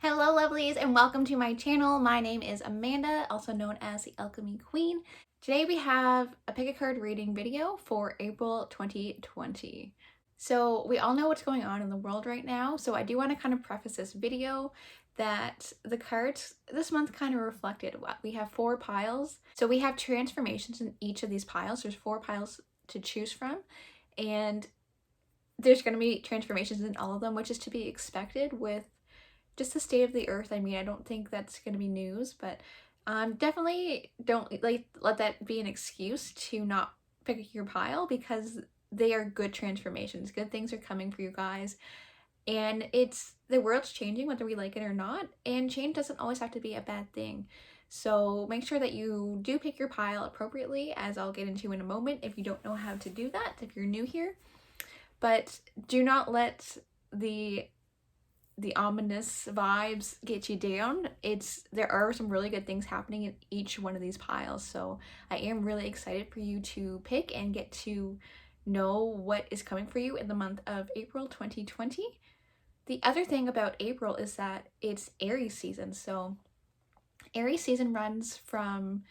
Hello lovelies and welcome to my channel. My name is Amanda, also known as the Alchemy Queen. Today we have a pick a card reading video for April 2020. So we all know what's going on in the world right now, so I do want to kind of preface this video that the cards this month kind of reflected what we have 4 piles. So we have transformations in each of these piles. There's 4 piles to choose from, and there's going to be transformations in all of them, which is to be expected with just the state of the earth. I mean, I don't think that's going to be news, but definitely don't let that be an excuse to not pick your pile, because they are good transformations. Good things are coming for you guys. And the world's changing whether we like it or not, and change doesn't always have to be a bad thing. So make sure that you do pick your pile appropriately, as I'll get into in a moment if you don't know how to do that, if you're new here. But do not let the ominous vibes get you down. There are some really good things happening in each one of these piles, so I am really excited for you to pick and get to know what is coming for you in the month of April 2020. The other thing about April is that it's Aries season. So Aries season runs from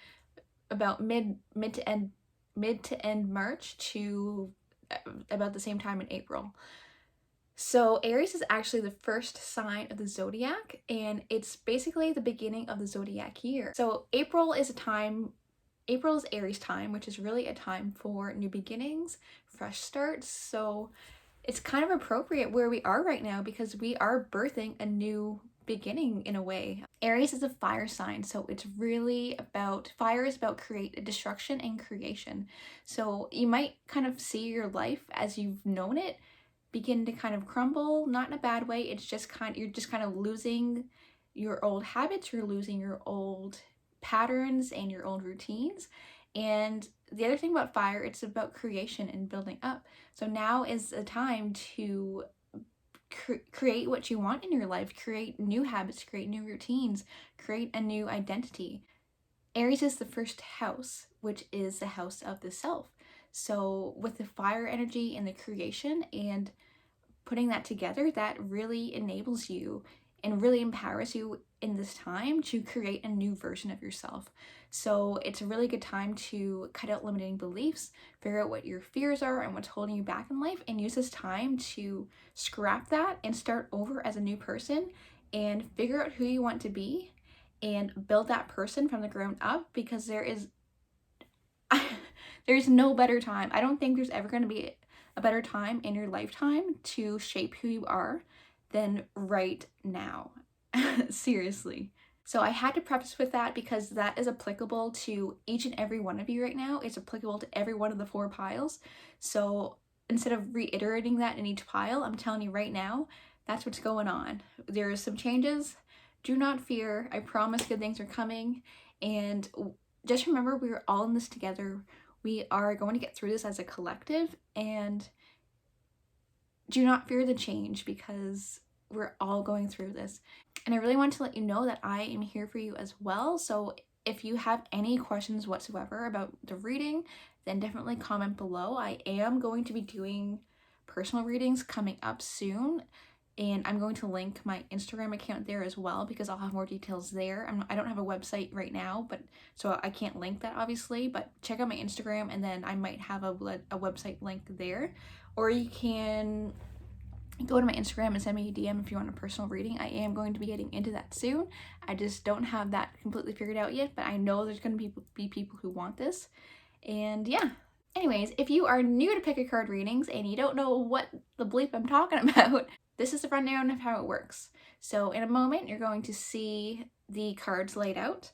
about mid to end March to about the same time in April. So Aries is actually the first sign of the zodiac, and it's basically the beginning of the zodiac year. So April is Aries time, which is really a time for new beginnings, fresh starts. So it's kind of appropriate where we are right now, because we are birthing a new beginning in a way. Aries is a fire sign, so it's really about, fire is about destruction and creation. So you might kind of see your life as you've known it begin to kind of crumble, not in a bad way. It's just you're just kind of losing your old habits, you're losing your old patterns and your old routines. And the other thing about fire, it's about creation and building up. So now is a time to create what you want in your life, create new habits, create new routines, create a new identity. Aries is the first house, which is the house of the self. So with the fire energy and the creation and putting that together, that really enables you and really empowers you in this time to create a new version of yourself. So it's a really good time to cut out limiting beliefs, figure out what your fears are and what's holding you back in life, and use this time to scrap that and start over as a new person and figure out who you want to be and build that person from the ground up, because there's no better time. I don't think there's ever going to be a better time in your lifetime to shape who you are than right now. Seriously. So I had to preface with that, because that is applicable to each and every one of you right now. It's applicable to every one of the 4 piles. So instead of reiterating that in each pile, I'm telling you right now, that's what's going on. There are some changes. Do not fear. I promise good things are coming. And just remember, we're all in this together. We are going to get through this as a collective, and do not fear the change, because we're all going through this. And I really want to let you know that I am here for you as well. So if you have any questions whatsoever about the reading, then definitely comment below. I am going to be doing personal readings coming up soon, and I'm going to link my Instagram account there as well, because I'll have more details there. I don't have a website right now, but so I can't link that obviously, but check out my Instagram, and then I might have a website link there. Or you can go to my Instagram and send me a DM if you want a personal reading. I am going to be getting into that soon. I just don't have that completely figured out yet, but I know there's going to be people who want this. And yeah. Anyways, if you are new to pick a card readings and you don't know what the bleep I'm talking about, this is the rundown of how it works. So in a moment, you're going to see the cards laid out,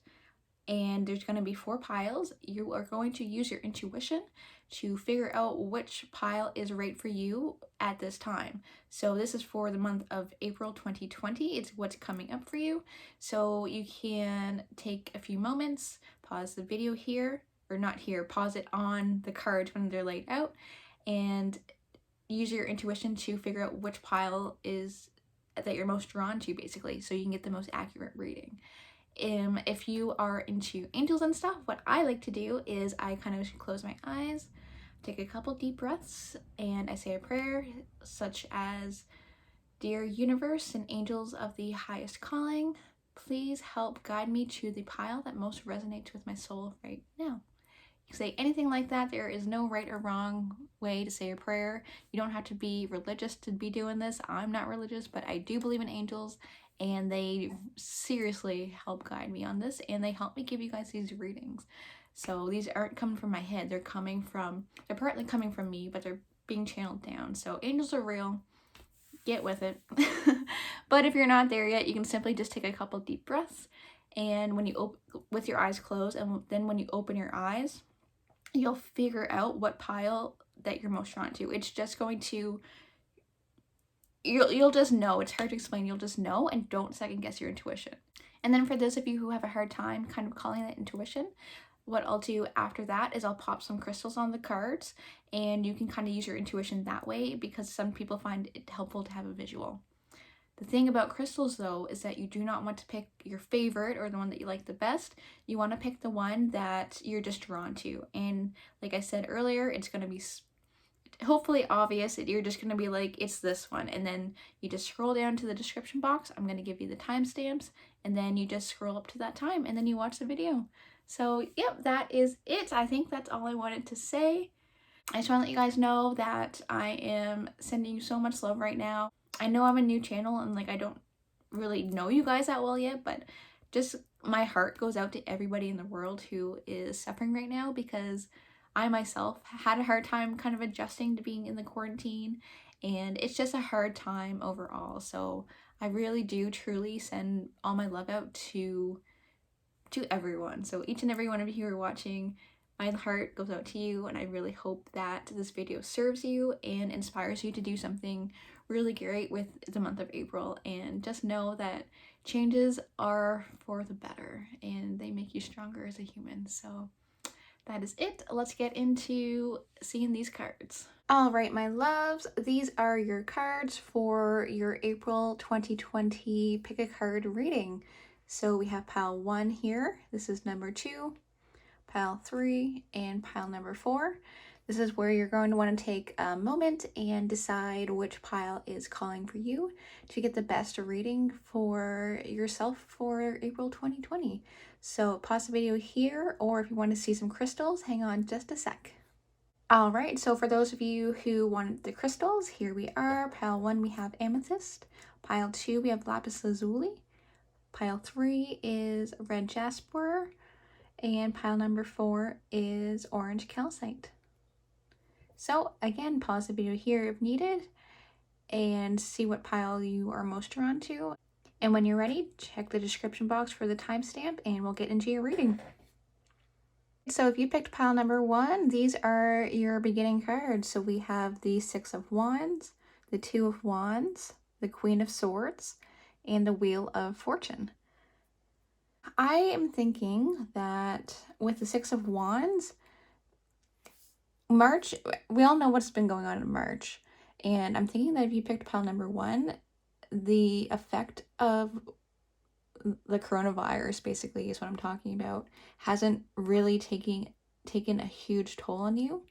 and there's going to be 4 piles. You are going to use your intuition to figure out which pile is right for you at this time. So this is for the month of April 2020. It's what's coming up for you. So you can take a few moments, pause the video here, or not here, pause it on the cards when they're laid out, and use your intuition to figure out which pile is that you're most drawn to, basically, so you can get the most accurate reading. If you are into angels and stuff, what I like to do is I kind of close my eyes, take a couple deep breaths, and I say a prayer such as, Dear universe and angels of the highest calling, please help guide me to the pile that most resonates with my soul right now. You can say anything like that. There is no right or wrong way to say a prayer. You don't have to be religious to be doing this. I'm not religious, but I do believe in angels, and they seriously help guide me on this, and they help me give you guys these readings. So these aren't coming from my head. They're partly coming from me, but they're being channeled down. So angels are real. Get with it. But if you're not there yet, you can simply just take a couple deep breaths, and when you with your eyes closed, and then when you open your eyes, you'll figure out what pile that you're most drawn to. It's just going to, you'll just know. It's hard to explain. You'll just know, and don't second guess your intuition. And then for those of you who have a hard time kind of calling that intuition, what I'll do after that is I'll pop some crystals on the cards, and you can kind of use your intuition that way, because some people find it helpful to have a visual. The thing about crystals, though, is that you do not want to pick your favorite or the one that you like the best. You want to pick the one that you're just drawn to. And like I said earlier, it's going to be hopefully obvious that you're just going to be like, it's this one. And then you just scroll down to the description box. I'm going to give you the timestamps. And then you just scroll up to that time, and then you watch the video. So, yep, that is it. I think that's all I wanted to say. I just want to let you guys know that I am sending you so much love right now. I know I'm a new channel, and like I don't really know you guys that well yet, but just my heart goes out to everybody in the world who is suffering right now, because I myself had a hard time kind of adjusting to being in the quarantine, and it's just a hard time overall. So I really do truly send all my love out to everyone. So each and every one of you who are watching, my heart goes out to you, and I really hope that this video serves you and inspires you to do something really great with the month of April. And just know that changes are for the better, and they make you stronger as a human. So that is it. Let's get into seeing these cards. All right, my loves, these are your cards for your April 2020 pick a card reading. So we have pile 1 here. This is number 2, pile 3, and pile number 4. This is where you're going to want to take a moment and decide which pile is calling for you to get the best reading for yourself for April 2020. So pause the video here, or if you want to see some crystals, hang on just a sec. All right, so for those of you who want the crystals, here we are. Pile 1, we have amethyst. Pile 2, we have lapis lazuli. Pile 3 is red jasper. And pile number 4 is orange calcite. So again, pause the video here if needed and see what pile you are most drawn to. And when you're ready, check the description box for the timestamp, and we'll get into your reading. So if you picked pile number 1, these are your beginning cards. So we have the 6 of Wands, the 2 of Wands, the Queen of Swords, and the Wheel of Fortune. I am thinking that with the 6 of Wands, March, we all know what's been going on in March. And I'm thinking that if you picked pile number 1, the effect of the coronavirus, basically, is what I'm talking about, hasn't really taken a huge toll on you.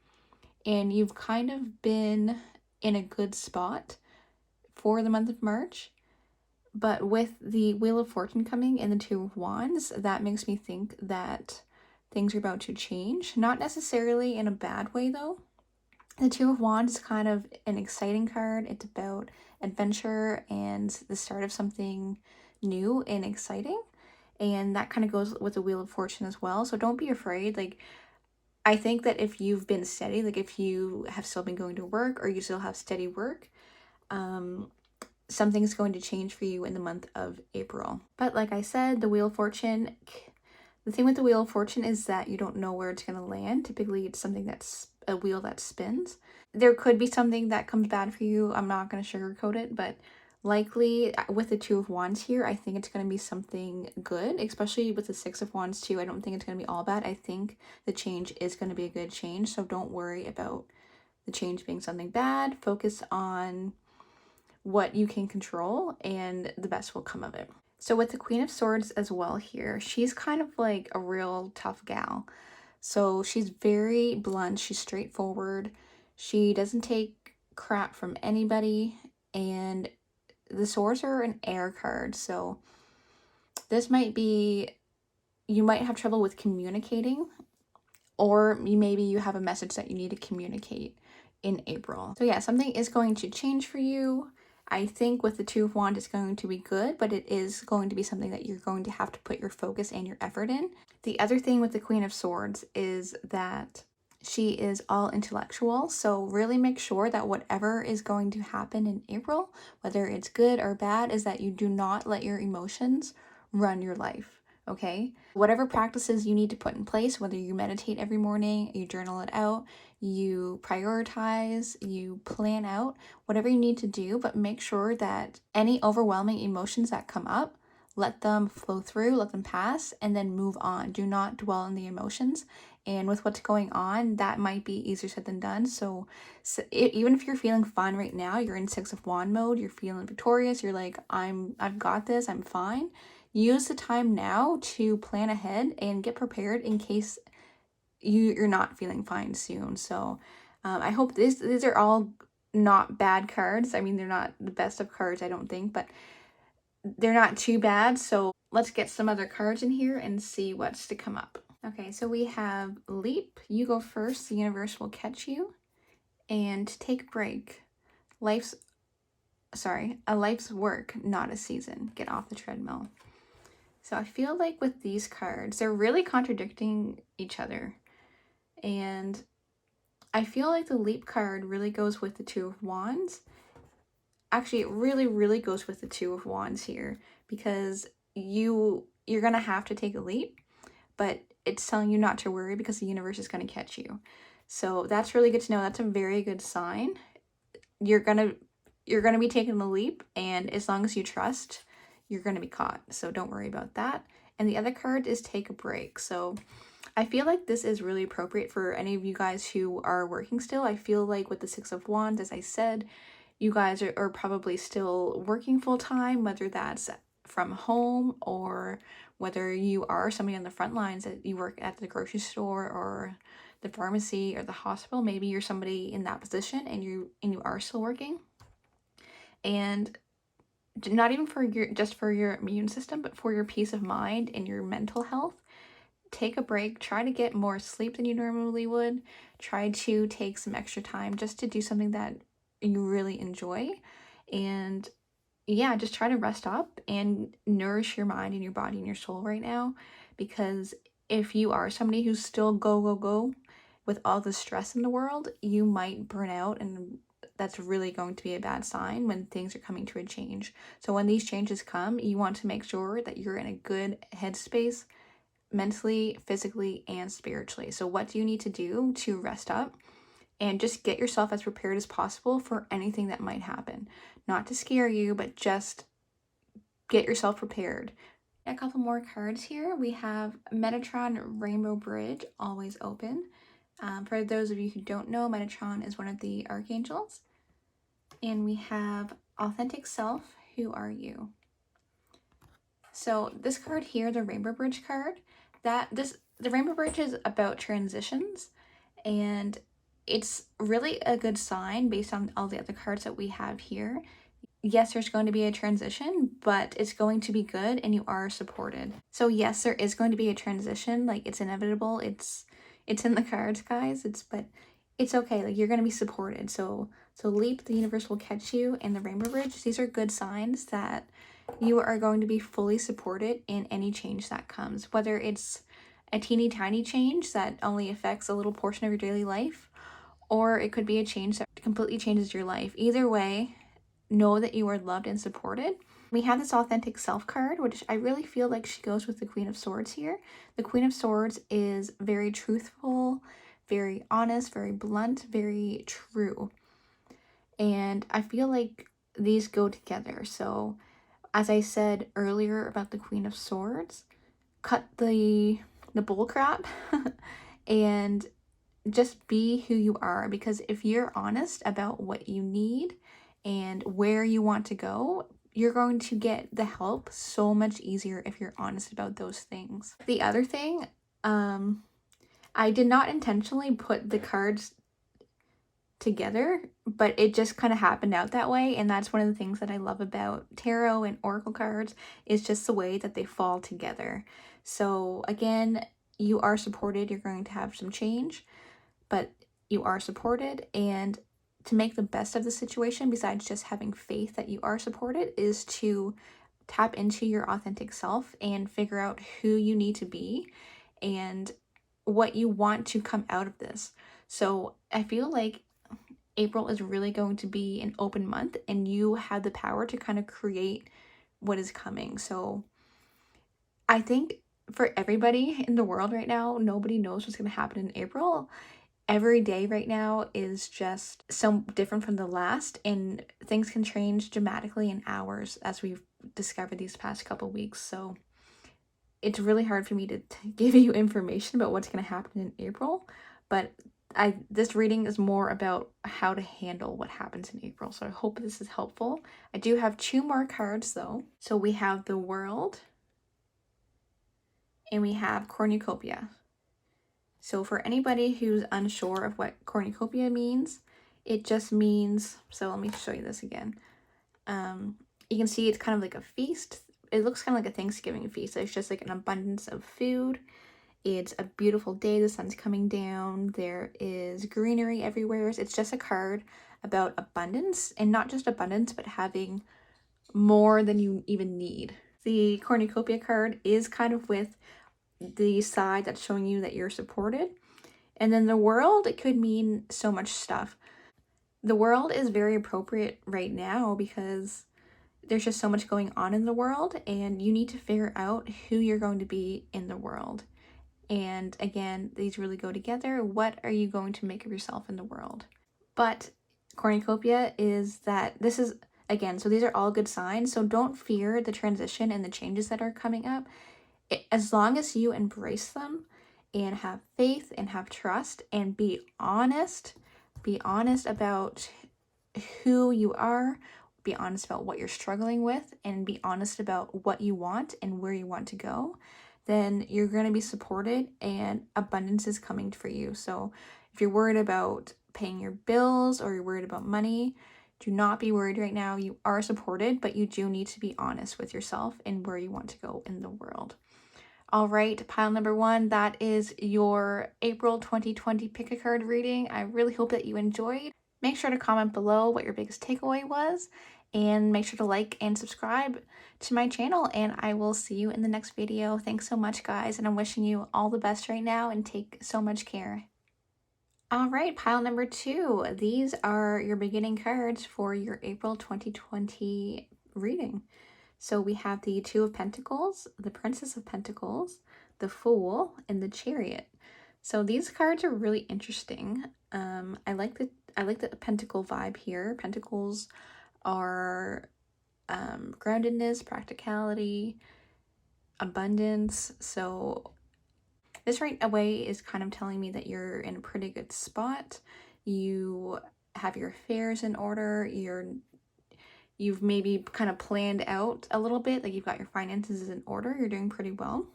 And you've kind of been in a good spot for the month of March. But with the Wheel of Fortune coming and the 2 of Wands, that makes me think that things are about to change. Not necessarily in a bad way, though. The 2 of Wands is kind of an exciting card. It's about adventure and the start of something new and exciting. And that kind of goes with the Wheel of Fortune as well. So don't be afraid. Like, I think that if you've been steady, like if you have still been going to work or you still have steady work, something's going to change for you in the month of April. But like I said, the Wheel of Fortune, the thing with the Wheel of Fortune is that you don't know where it's going to land. Typically, it's something that's a wheel that spins. There could be something that comes bad for you. I'm not going to sugarcoat it, but likely with the 2 of Wands here, I think it's going to be something good, especially with the 6 of Wands too. I don't think it's going to be all bad. I think the change is going to be a good change. So don't worry about the change being something bad. Focus on what you can control, and the best will come of it. So with the Queen of Swords as well here, she's kind of like a real tough gal. So she's very blunt, she's straightforward, she doesn't take crap from anybody, and the swords are an air card, so this might be, you might have trouble with communicating, or maybe you have a message that you need to communicate in April. So yeah, something is going to change for you. I think with the Two of Wands, it's going to be good, but it is going to be something that you're going to have to put your focus and your effort in. The other thing with the Queen of Swords is that she is all intellectual, so really make sure that whatever is going to happen in April, whether it's good or bad, is that you do not let your emotions run your life, okay? Whatever practices you need to put in place, whether you meditate every morning, you journal it out, you prioritize, you plan out, whatever you need to do, but make sure that any overwhelming emotions that come up, let them flow through, let them pass, and then move on. Do not dwell on the emotions. And with what's going on, that might be easier said than done. So even if you're feeling fine right now, you're in Six of Wand mode, you're feeling victorious, you're like, I've got this, I'm fine. Use the time now to plan ahead and get prepared in case you're not feeling fine soon. So I hope these are all not bad cards. I mean, they're not the best of cards, I don't think, but they're not too bad. So let's get some other cards in here and see what's to come up. Okay, so we have Leap. You go first. The universe will catch you. And take a break. A life's work, not a season. Get off the treadmill. So I feel like with these cards, they're really contradicting each other. And I feel like the Leap card really goes with the Two of Wands. Actually, it really, really goes with the Two of Wands here, because you're going to have to take a leap, but it's telling you not to worry because the universe is going to catch you. So that's really good to know. That's a very good sign. You're going to be taking the leap, and as long as you trust, you're going to be caught. So don't worry about that. And the other card is take a break. So I feel like this is really appropriate for any of you guys who are working still. I feel like with the Six of Wands, as I said, you guys are probably still working full-time, whether that's from home or whether you are somebody on the front lines, that you work at the grocery store or the pharmacy or the hospital. Maybe you're somebody in that position and you are still working. And not even for your immune system, but for your peace of mind and your mental health, take a break. Try to get more sleep than you normally would. Try to take some extra time just to do something that you really enjoy. And yeah, just try to rest up and nourish your mind and your body and your soul right now. Because if you are somebody who's still go with all the stress in the world, you might burn out, and that's really going to be a bad sign when things are coming to a change. So when these changes come, you want to make sure that you're in a good headspace, mentally, physically, and spiritually. So what do you need to do to rest up and just get yourself as prepared as possible for anything that might happen? Not to scare you, but just get yourself prepared. A couple more cards here. We have Metatron Rainbow Bridge, always open. For those of you who don't know, Metatron is one of the archangels. And we have Authentic Self, who are you? So this card here, the Rainbow Bridge card, the Rainbow Bridge is about transitions, and it's really a good sign based on all the other cards that we have here. Yes, there's going to be a transition, but it's going to be good and you are supported. So yes, there is going to be a transition. Like, it's inevitable. It's in the cards, guys. But it's okay. Like, you're going to be supported. So Leap, the universe will catch you, and the Rainbow Bridge, these are good signs that you are going to be fully supported in any change that comes, whether it's a teeny tiny change that only affects a little portion of your daily life, or it could be a change that completely changes your life. Either way, know that you are loved and supported. We have this Authentic Self card, which I really feel like she goes with the Queen of Swords here. The Queen of Swords is very truthful, very honest, very blunt, very true. And I feel like these go together. So as I said earlier about the Queen of Swords, cut the bull crap and just be who you are. Because if you're honest about what you need and where you want to go, you're going to get the help so much easier if you're honest about those things. The other thing, I did not intentionally put the cards together, but it just kind of happened out that way. And that's one of the things that I love about tarot and oracle cards, is just the way that they fall together. So again, you are supported. You're going to have some change, but you are supported. And to make the best of the situation, besides just having faith that you are supported, is to tap into your authentic self and figure out who you need to be and what you want to come out of this. So I feel like April is really going to be an open month, and you have the power to kind of create what is coming. So I think for everybody in the world right now, nobody knows what's going to happen in April. Every day right now is just so different from the last, and things can change dramatically in hours, as we've discovered these past couple weeks. So it's really hard for me to give you information about what's going to happen in April, but this reading is more about how to handle what happens in April. So I hope this is helpful. I do have 2 more cards though. So we have the World and we have Cornucopia. So for anybody who's unsure of what cornucopia means, it just means, so let me show you this again. You can see it's kind of like a feast. It looks kind of like a Thanksgiving feast. So it's just like an abundance of food. It's a beautiful day. The sun's coming down. There is greenery everywhere. It's just a card about abundance, and not just abundance, but having more than you even need. The cornucopia card is kind of with the side that's showing you that you're supported. And then the World, it could mean so much stuff. The World is very appropriate right now because there's just so much going on in the world, and you need to figure out who you're going to be in the world. And again, these really go together. What are you going to make of yourself in the world? But cornucopia is that this is, again, so these are all good signs. So don't fear the transition and the changes that are coming up. As long as you embrace them and have faith and have trust and be honest about who you are, be honest about what you're struggling with, and be honest about what you want and where you want to go, then you're going to be supported and abundance is coming for you. So if you're worried about paying your bills or you're worried about money, do not be worried right now. You are supported, but you do need to be honest with yourself and where you want to go in the world. All right, pile number 1, that is your April 2020 pick a card reading. I really hope that you enjoyed. Make sure to comment below what your biggest takeaway was, and make sure to like and subscribe to my channel, and I will see you in the next video. Thanks so much, guys, and I'm wishing you all the best right now, and take so much care. All right, pile number 2. These are your beginning cards for your April 2020 reading. So we have the 2 of Pentacles, the Princess of Pentacles, the Fool, and the Chariot. So these cards are really interesting. I like the Pentacle vibe here. Pentacles are groundedness, practicality, abundance. So this right away is kind of telling me that you're in a pretty good spot. You have your affairs in order. You've maybe kind of planned out a little bit, like you've got your finances in order. You're doing pretty well.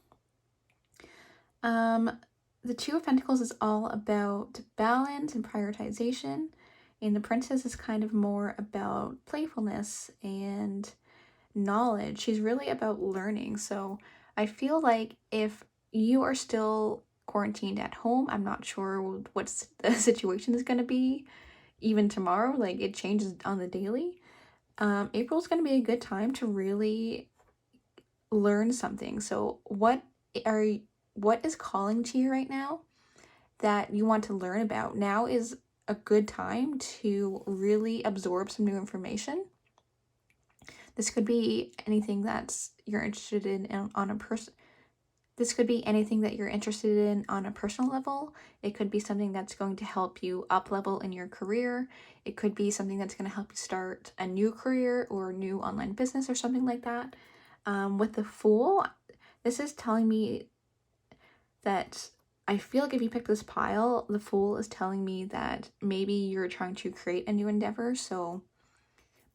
The 2 of Pentacles is all about balance and prioritization, and the Princess is kind of more about playfulness and knowledge. She's really about learning. So I feel like if you are still quarantined at home, I'm not sure what the situation is going to be even tomorrow. Like, it changes on the daily. April's going to be a good time to really learn something. So what is calling to you right now that you want to learn about? Now is a good time to really absorb some new information. This could be anything that's you're interested in on a person. This could be anything that you're interested in on a personal level. It could be something that's going to help you up level in your career. It could be something that's going to help you start a new career or a new online business or something like that. With the Fool, this is telling me that I feel like if you pick this pile, the Fool is telling me that maybe you're trying to create a new endeavor. So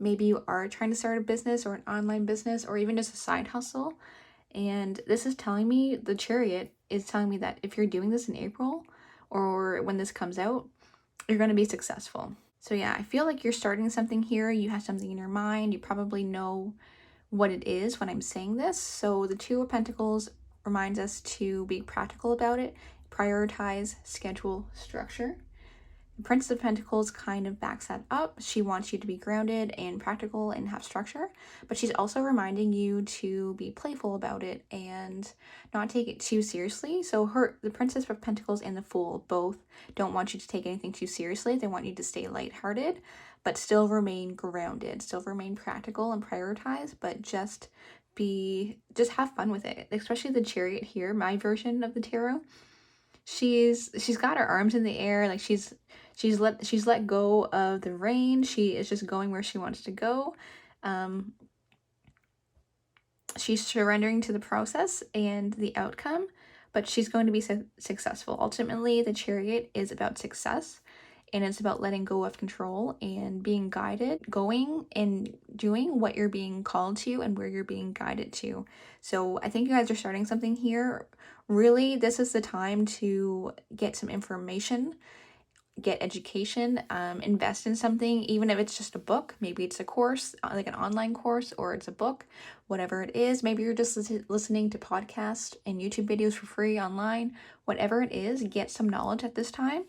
maybe you are trying to start a business or an online business or even just a side hustle. And this is telling me, the Chariot is telling me that if you're doing this in April or when this comes out, you're going to be successful. So yeah, I feel like you're starting something here. You have something in your mind. You probably know what it is when I'm saying this. So the Two of Pentacles reminds us to be practical about it, prioritize, schedule, structure. The Princess of Pentacles kind of backs that up. She wants you to be grounded and practical and have structure, but she's also reminding you to be playful about it and not take it too seriously. So the Princess of Pentacles and the Fool both don't want you to take anything too seriously. They want you to stay lighthearted, but still remain grounded, still remain practical and prioritize, but just have fun with it. Especially the Chariot here, my version of the tarot. She's got her arms in the air, like she's let go of the rein. She is just going where she wants to go. She's surrendering to the process and the outcome, but she's going to be successful. Ultimately, the Chariot is about success, and it's about letting go of control and being guided, going and doing what you're being called to and where you're being guided to. So I think you guys are starting something here. Really, this is the time to get some information, get education, invest in something, even if it's just a book. Maybe it's a course, like an online course, or it's a book, whatever it is. Maybe you're just listening to podcasts and YouTube videos for free online. Whatever it is, get some knowledge at this time,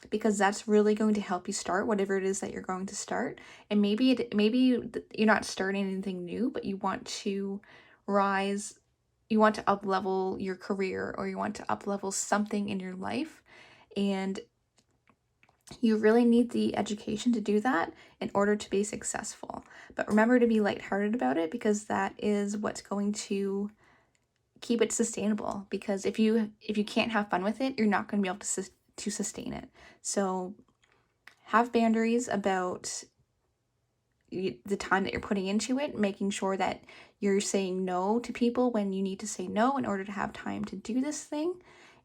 because that's really going to help you start whatever it is that you're going to start. And maybe you're not starting anything new, but you want to rise, you want to up level your career, or you want to up level something in your life, and you really need the education to do that in order to be successful. But remember to be lighthearted about it, because that is what's going to keep it sustainable. Because if you can't have fun with it, you're not going to be able to sustain it. So have boundaries about the time that you're putting into it, making sure that you're saying no to people when you need to say no in order to have time to do this thing,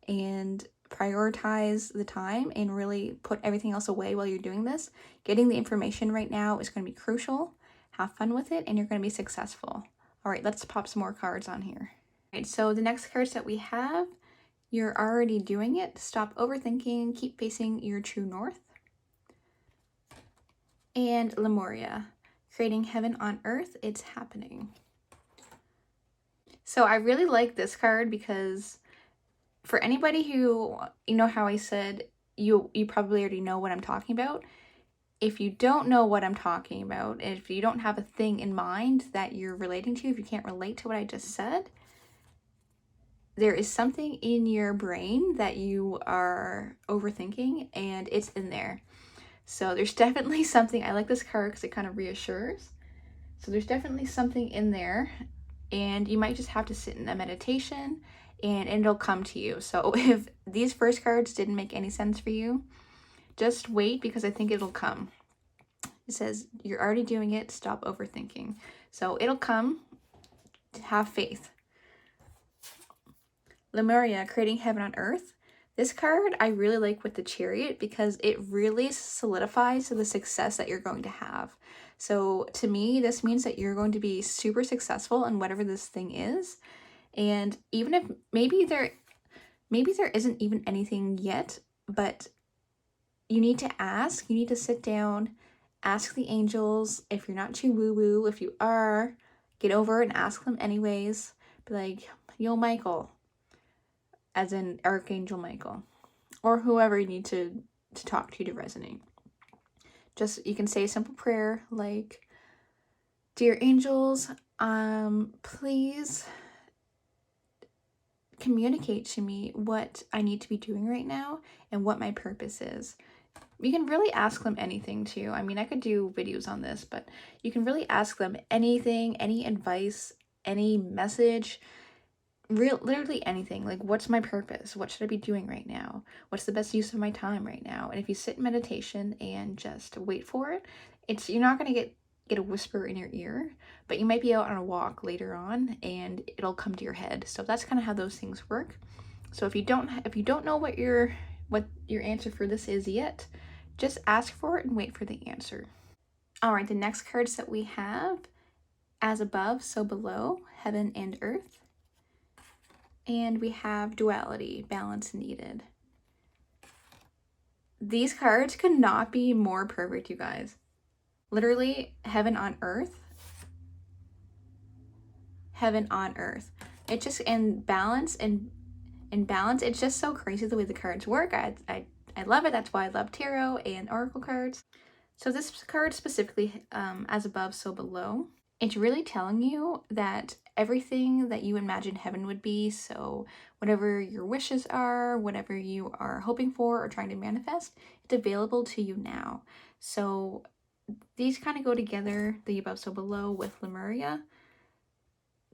and prioritize the time and really put everything else away while you're doing this. Getting the information right now is going to be crucial. Have fun with it, and you're going to be successful. All right, let's pop some more cards on here. All right, so the next cards that we have, you're already doing it. Stop overthinking. Keep facing your true north. And Lemuria, creating heaven on earth. It's happening. So I really like this card because for anybody who, you know how I said you probably already know what I'm talking about. If you don't know what I'm talking about, and if you don't have a thing in mind that you're relating to, if you can't relate to what I just said, there is something in your brain that you are overthinking, and it's in there. So there's definitely something. I like this card because it kind of reassures. So there's definitely something in there, and you might just have to sit in a meditation and it'll come to you. So if these first cards didn't make any sense for you, just wait, because I think it'll come. It says you're already doing it. Stop overthinking. So it'll come. Have faith. Lemuria, creating heaven on earth. This card I really like with the Chariot because it really solidifies the success that you're going to have. So to me, this means that you're going to be super successful in whatever this thing is. And even if maybe there isn't even anything yet, but you need to ask, you need to sit down, ask the angels. If you're not too woo-woo, if you are, get over it and ask them anyways. Be like, yo, Michael, as in Archangel Michael, or whoever you need to talk to resonate. Just, you can say a simple prayer like, dear angels, please communicate to me what I need to be doing right now and what my purpose is. You can really ask them anything too. I mean, I could do videos on this, but you can really ask them anything, any advice, any message, literally anything. Like, what's my purpose? What should I be doing right now? What's the best use of my time right now? And if you sit in meditation and just wait for it, you're not going to get a whisper in your ear, but you might be out on a walk later on and it'll come to your head. So that's kind of how those things work. So if you don't know what your answer for this is yet, just ask for it and wait for the answer. All right, the next cards that we have, as above, so below, heaven and earth. And we have duality, balance needed. These cards could not be more perfect, you guys. Literally, heaven on earth. Heaven on earth. It just, in balance, it's just so crazy the way the cards work. I love it. That's why I love tarot and oracle cards. So this card specifically, as above, so below, it's really telling you that everything that you imagine heaven would be, so whatever your wishes are, whatever you are hoping for or trying to manifest, it's available to you now. So these kind of go together, the above, so below, with Lemuria,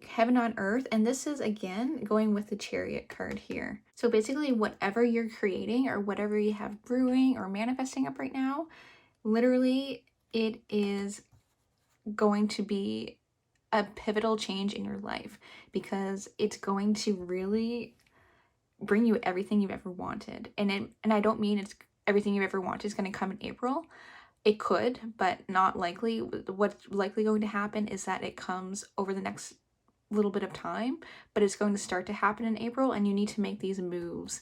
heaven on earth, and this is again going with the Chariot card here. So basically whatever you're creating or whatever you have brewing or manifesting up right now, literally it is going to be a pivotal change in your life, because it's going to really bring you everything you've ever wanted. And I don't mean it's everything you've ever wanted is going to come in April. It could, but not likely. What's likely going to happen is that it comes over the next little bit of time, but it's going to start to happen in April, and you need to make these moves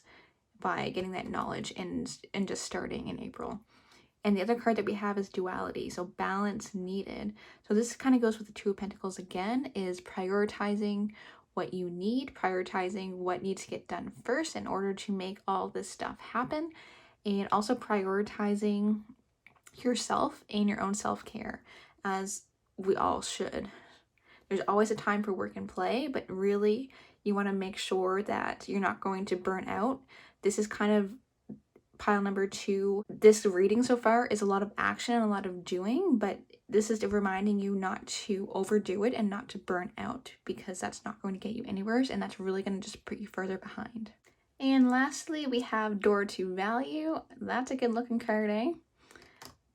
by getting that knowledge and just starting in April. And the other card that we have is duality, so balance needed. So this kind of goes with the Two of Pentacles again, is prioritizing what you need, prioritizing what needs to get done first in order to make all this stuff happen, and also prioritizing yourself and your own self-care, as we all should. There's always a time for work and play, but really you want to make sure that you're not going to burn out. This is kind of pile number 2. This reading so far is a lot of action and a lot of doing, but this is reminding you not to overdo it and not to burn out, because that's not going to get you anywhere, and that's really going to just put you further behind. And lastly, we have Door to Value. That's a good looking card, eh?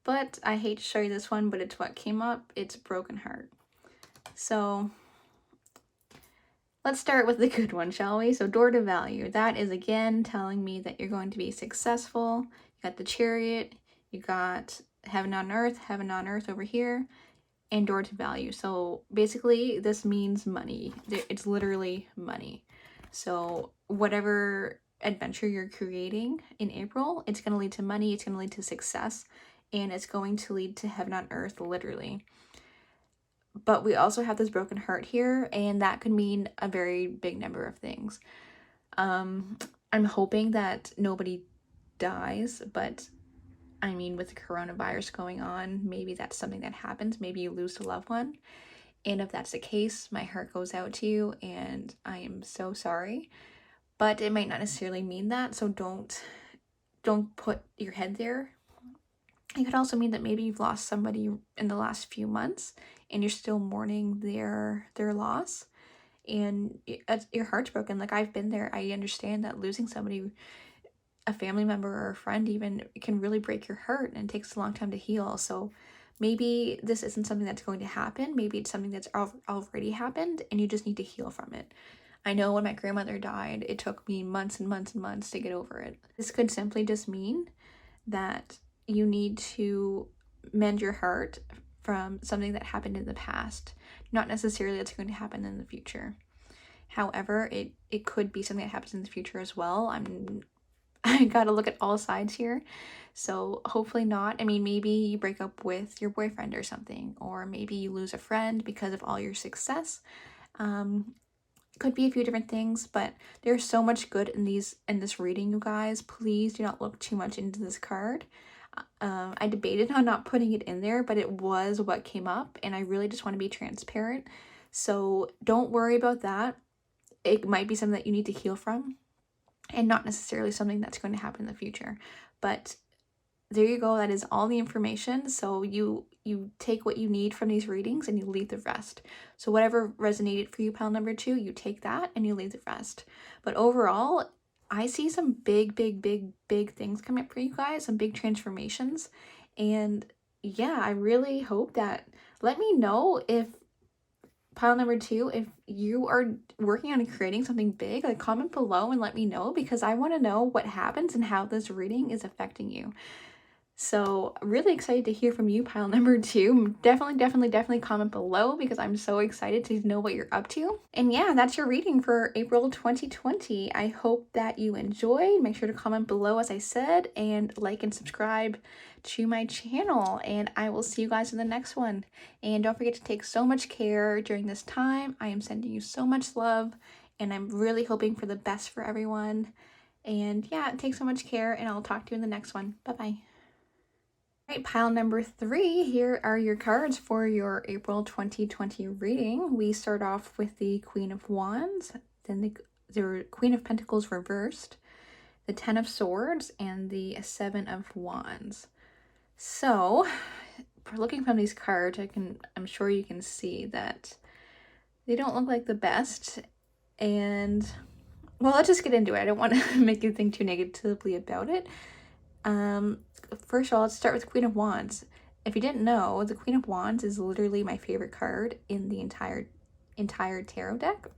But I hate to show you this one, but it's what came up. It's Broken Heart. So let's start with the good one, shall we? So Door to Value, that is again telling me that you're going to be successful. You got the Chariot, you got heaven on earth over here, and Door to Value. So basically this means money. It's literally money. So whatever adventure you're creating in April, it's going to lead to money, it's going to lead to success, and it's going to lead to heaven on earth, literally. But we also have this broken heart here, and that could mean a very big number of things. I'm hoping that nobody dies, but I mean, with the coronavirus going on, maybe that's something that happens. Maybe you lose a loved one. And if that's the case, my heart goes out to you, and I am so sorry. But it might not necessarily mean that, so don't put your head there. It could also mean that maybe you've lost somebody in the last few months and you're still mourning their loss, and your heart's broken. Like, I've been there. I understand that losing somebody, a family member or a friend even, can really break your heart, and it takes a long time to heal. So maybe this isn't something that's going to happen. Maybe it's something that's already happened and you just need to heal from it. I know when my grandmother died, it took me months and months and months to get over it. This could simply just mean that you need to mend your heart from something that happened in the past. Not necessarily that's going to happen in the future. However, it could be something that happens in the future as well. I gotta look at all sides here. So hopefully not. I mean, maybe you break up with your boyfriend or something, or maybe you lose a friend because of all your success. Could be a few different things, but there's so much good in this reading, you guys. Please do not look too much into this card. I debated on not putting it in there, but it was what came up, and I really just want to be transparent. So don't worry about that. It might be something that you need to heal from, and not necessarily something that's going to happen in the future. But there you go. That is all the information. So you take what you need from these readings and you leave the rest. So whatever resonated for you, pile number 2, you take that and you leave the rest. But overall, I see some big things coming up for you guys, some big transformations. And yeah, I really hope that, let me know if pile number 2, if you are working on creating something big, like comment below and let me know, because I want to know what happens and how this reading is affecting you. So really excited to hear from you, pile number 2. Definitely comment below because I'm so excited to know what you're up to. And yeah, that's your reading for April 2020. I hope that you enjoyed. Make sure to comment below, as I said, and like and subscribe to my channel. And I will see you guys in the next one. And don't forget to take so much care during this time. I am sending you so much love, and I'm really hoping for the best for everyone. And yeah, take so much care, and I'll talk to you in the next one. Bye-bye. Right, pile number 3, here are your cards for your April 2020 reading. We start off with the Queen of Wands, then the Queen of Pentacles reversed, the Ten of Swords, and the Seven of Wands. So, looking from these cards, I'm sure you can see that they don't look like the best. And, well, let's just get into it. I don't want to make you think too negatively about it. First of all, let's start with Queen of Wands. If you didn't know, the Queen of Wands is literally my favorite card in the entire tarot deck.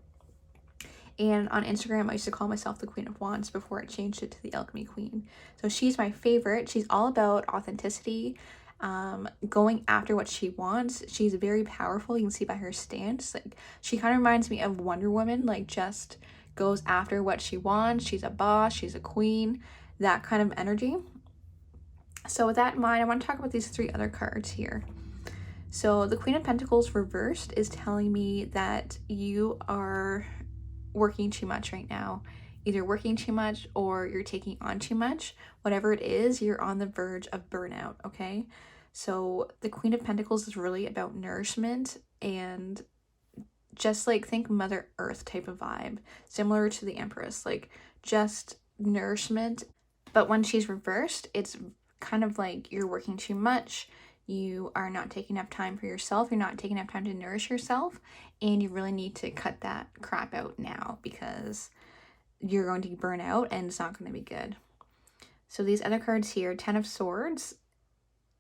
And on Instagram, I used to call myself the Queen of Wands before I changed it to the Alchemy Queen. So she's my favorite. She's all about authenticity, going after what she wants. She's very powerful. You can see by her stance. Like, she kind of reminds me of Wonder Woman, like just goes after what she wants. She's a boss, she's a queen, that kind of energy. So with that in mind, I want to talk about these 3 other cards here. So the Queen of Pentacles reversed is telling me that you are working too much right now. Either working too much or you're taking on too much. Whatever it is, you're on the verge of burnout, okay? So the Queen of Pentacles is really about nourishment, and just like think Mother Earth type of vibe, similar to the Empress, like just nourishment. But when she's reversed, it's kind of like you're working too much, you are not taking enough time for yourself, you're not taking enough time to nourish yourself, and you really need to cut that crap out now because you're going to burn out and it's not going to be good. So these other cards here, Ten of Swords.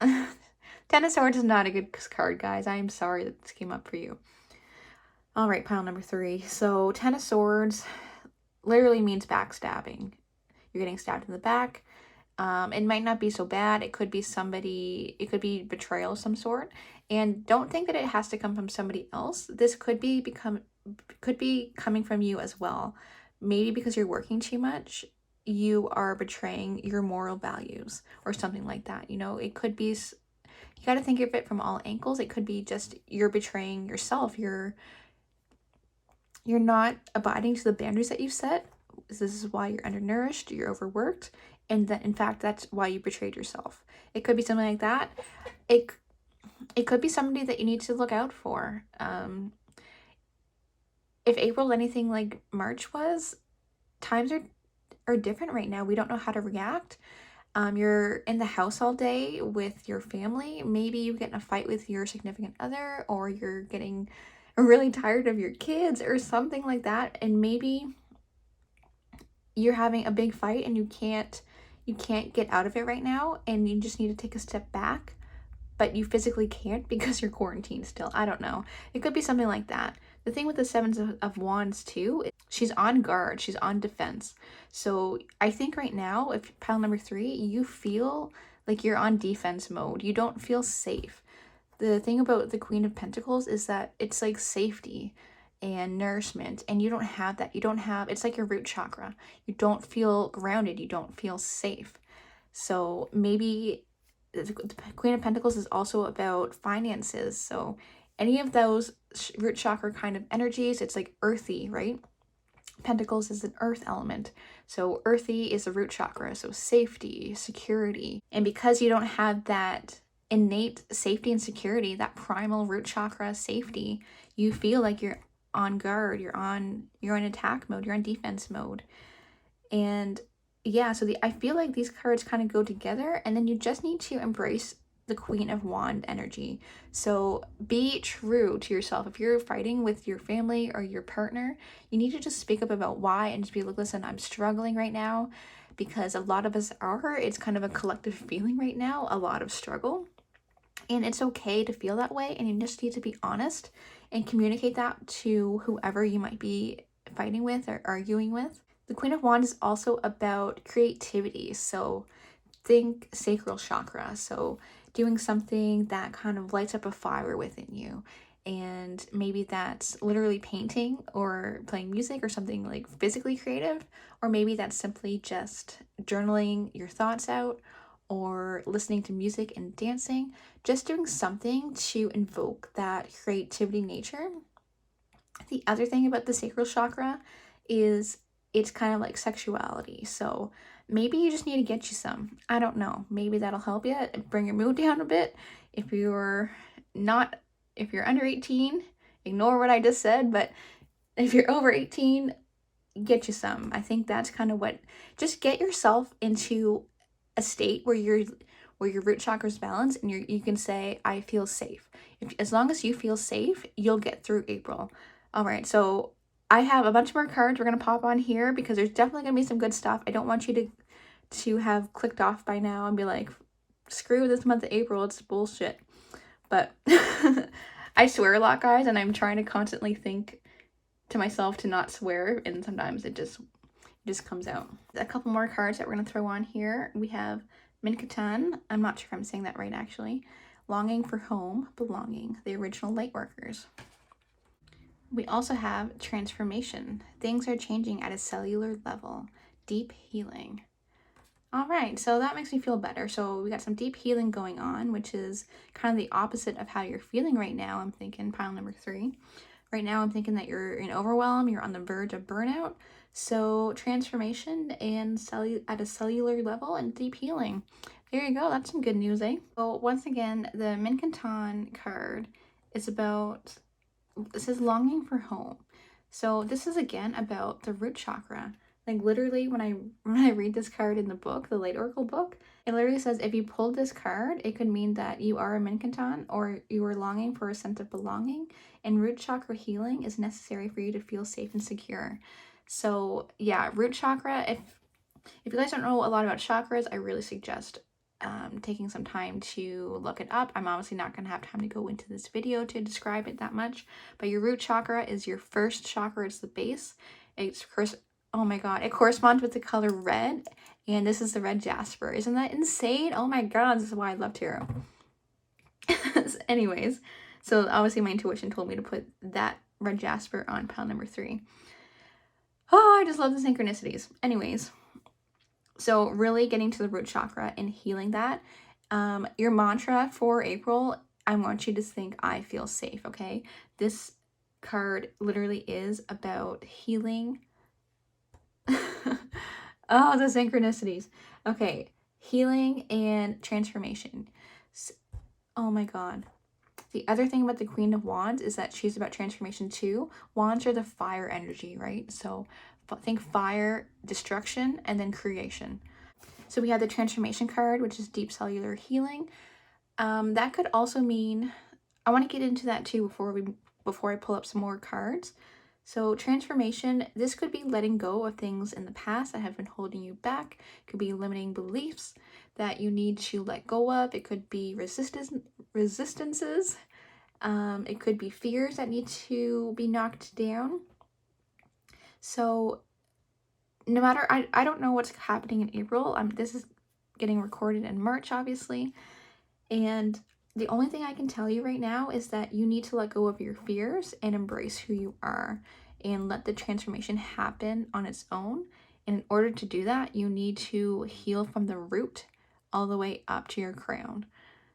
Ten of Swords is not a good card, guys. I am sorry that this came up for you. All right, pile number 3. So Ten of Swords literally means backstabbing. You're getting stabbed in the back. It might not be so bad. It could be somebody, it could be betrayal of some sort. And don't think that it has to come from somebody else. This could be coming from you as well. Maybe because you're working too much, you are betraying your moral values or something like that. You know, it could be, you got to think of it from all angles. It could be just you're betraying yourself. You're not abiding to the boundaries that you've set. This is why you're undernourished, you're overworked, and that in fact that's why you betrayed yourself. It could be something like that. It could be somebody that you need to look out for. If April anything like March was, times are different right now. We don't know how to react. You're in the house all day with your family. Maybe you get in a fight with your significant other, or you're getting really tired of your kids or something like that, and maybe you're having a big fight and you can't get out of it right now, and you just need to take a step back, but you physically can't because you're quarantined still. I don't know. It could be something like that. The thing with the Sevens of Wands too, she's on guard, she's on defense. So I think right now, if pile number 3, you feel like you're on defense mode. You don't feel safe. The thing about the Queen of Pentacles is that it's like safety and nourishment, and you don't have that. It's like your root chakra. You don't feel grounded, you don't feel safe. So maybe the Queen of Pentacles is also about finances. So any of those root chakra kind of energies, it's like earthy, right? Pentacles is an earth element. So earthy is the root chakra. So safety, security. And because you don't have that innate safety and security, that primal root chakra safety, you feel like you're on guard, you're in attack mode, you're in defense mode. And yeah, so I feel like these cards kind of go together, and then you just need to embrace the Queen of Wand energy. So be true to yourself. If you're fighting with your family or your partner, you need to just speak up about why and just be like, listen, I'm struggling right now, because a lot of us are. It's kind of a collective feeling right now, a lot of struggle. And it's okay to feel that way, and you just need to be honest and communicate that to whoever you might be fighting with or arguing with. The Queen of Wands is also about creativity. So think sacral chakra. So doing something that kind of lights up a fire within you. And maybe that's literally painting or playing music or something like physically creative. Or maybe that's simply just journaling your thoughts out or listening to music and dancing. Just doing something to invoke that creativity nature. The other thing about the sacral chakra is it's kind of like sexuality. So maybe you just need to get you some. I don't know. Maybe that'll help you bring your mood down a bit. If you're under 18, ignore what I just said. But if you're over 18, get you some. I think that's kind of what, just get yourself into a state where your root chakra is balanced and you can say, I feel safe. As long as you feel safe, you'll get through April. All right, so I have a bunch more cards we're going to pop on here because there's definitely going to be some good stuff. I don't want you to have clicked off by now and be like, screw this month of April, it's bullshit. But I swear a lot, guys, and I'm trying to constantly think to myself to not swear, and sometimes it just comes out. A couple more cards that we're going to throw on here. We have Minkatan. I'm not sure if I'm saying that right, actually. Longing for home, belonging, the original light workers. We also have transformation. Things are changing at a cellular level. Deep healing. All right, so that makes me feel better. So we got some deep healing going on, which is kind of the opposite of how you're feeling right now. I'm thinking pile number 3. Right now, I'm thinking that you're in overwhelm. You're on the verge of burnout. So transformation and at a cellular level and deep healing. There you go. That's some good news, eh? So once again, the Minkantan card is about, it says longing for home. So this is again about the root chakra. Like literally when I read this card in the book, the Light Oracle book, it literally says if you pulled this card, it could mean that you are a Minkantan or you are longing for a sense of belonging, and root chakra healing is necessary for you to feel safe and secure. So yeah, root chakra, if you guys don't know a lot about chakras, I really suggest taking some time to look it up. I'm obviously not going to have time to go into this video to describe it that much, but your root chakra is your first chakra. It's the base. Oh my god, it corresponds with the color red, and this is the red jasper. Isn't that insane? Oh my god, this is why I love tarot. Anyways, so obviously my intuition told me to put that red jasper on pile number 3. Oh, I just love the synchronicities. Anyways, so really getting to the root chakra and healing that. Your mantra for April, I want you to think, I feel safe, okay? This card literally is about healing. Oh, the synchronicities. Okay, healing and transformation. Oh my god. The other thing about the Queen of Wands is that she's about transformation too. Wands are the fire energy, right? So think fire, destruction, and then creation. So we have the transformation card, which is deep cellular healing. That could also mean, I want to get into that too before I pull up some more cards. So transformation, this could be letting go of things in the past that have been holding you back. It could be limiting beliefs that you need to let go of. It could be resistances. It could be fears that need to be knocked down. So no matter, I don't know what's happening in April. This is getting recorded in March, obviously. And the only thing I can tell you right now is that you need to let go of your fears and embrace who you are and let the transformation happen on its own. And in order to do that, you need to heal from the root all the way up to your crown.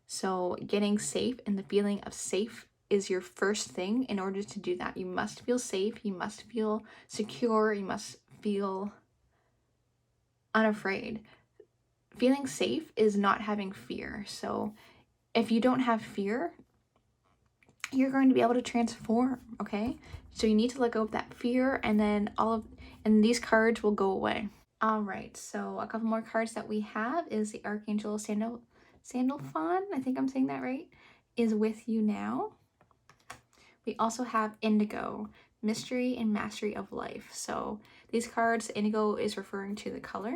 So getting safe and the feeling of safe is your first thing. In order to do that, you must feel safe, you must feel secure, you must feel unafraid. Feeling safe is not having fear. So if you don't have fear, you're going to be able to transform, okay? So you need to let go of that fear, and then and these cards will go away. All right, so a couple more cards that we have is the Archangel Sandalphon, I think I'm saying that right, is with you now. We also have Indigo, Mystery and Mastery of Life. So these cards, indigo is referring to the color.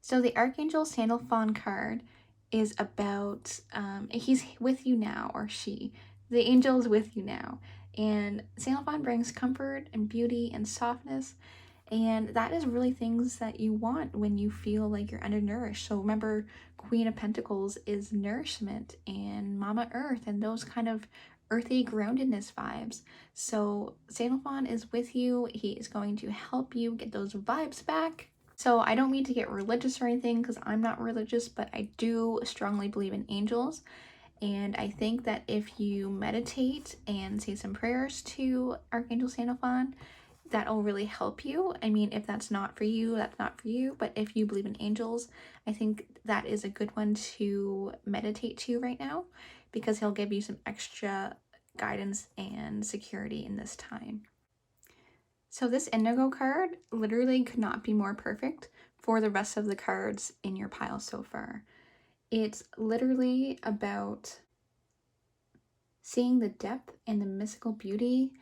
So the Archangel Sandalphon card is about, he's with you now, or she. The angel is with you now. And Sandalphon brings comfort and beauty and softness. And that is really things that you want when you feel like you're undernourished. So remember, Queen of Pentacles is nourishment and Mama Earth and those kind of earthy groundedness vibes. So Saint Laurent is with you. He is going to help you get those vibes back. So I don't mean to get religious or anything because I'm not religious, but I do strongly believe in angels. And I think that if you meditate and say some prayers to Archangel Saint Laurent, that'll really help you. I mean, if that's not for you, that's not for you. But if you believe in angels, I think that is a good one to meditate to right now, because he'll give you some extra guidance and security in this time. So this indigo card literally could not be more perfect for the rest of the cards in your pile so far. It's literally about seeing the depth and the mystical beauty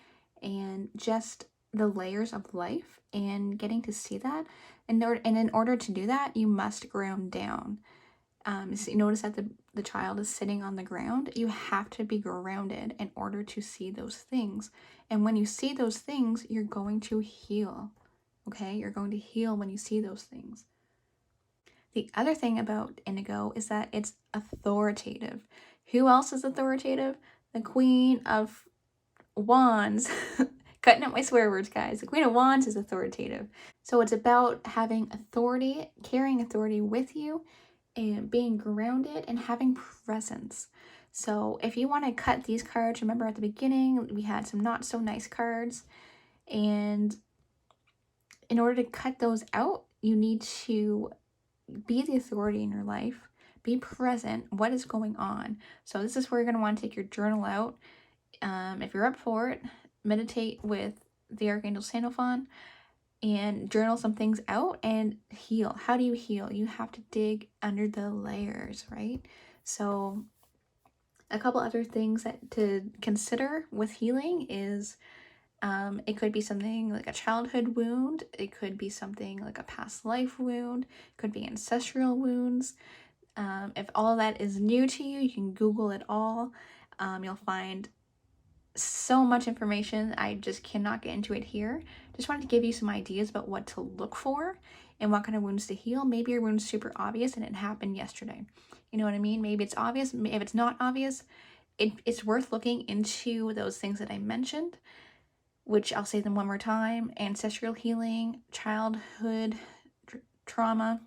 and just the layers of life and getting to see that. And in order to do that, you must ground down. So you notice that the child is sitting on the ground. You have to be grounded in order to see those things. And when you see those things, you're going to heal. Okay? You're going to heal when you see those things. The other thing about indigo is that it's authoritative. Who else is authoritative? The Queen of Wands. Cutting up my swear words, guys. The Queen of Wands is authoritative. So it's about having authority, carrying authority with you, and being grounded and having presence. So if you want to cut these cards, remember at the beginning we had some not so nice cards, and in order to cut those out, you need to be the authority in your life, be present, what is going on. So this is where you're going to want to take your journal out. If you're up for it, meditate with the Archangel Saint Laurent and journal some things out and heal. How do you heal? You have to dig under the layers, right? So a couple other things that to consider with healing is it could be something like a childhood wound. It could be something like a past life wound. It could be ancestral wounds. If all of that is new to you, you can Google it all. You'll find so much information. I just cannot get into it here. Just wanted to give you some ideas about what to look for and what kind of wounds to heal. Maybe your wound's super obvious and it happened yesterday. You know what I mean? Maybe it's obvious. If it's not obvious, it's worth looking into those things that I mentioned, which I'll say them one more time: ancestral healing, childhood trauma,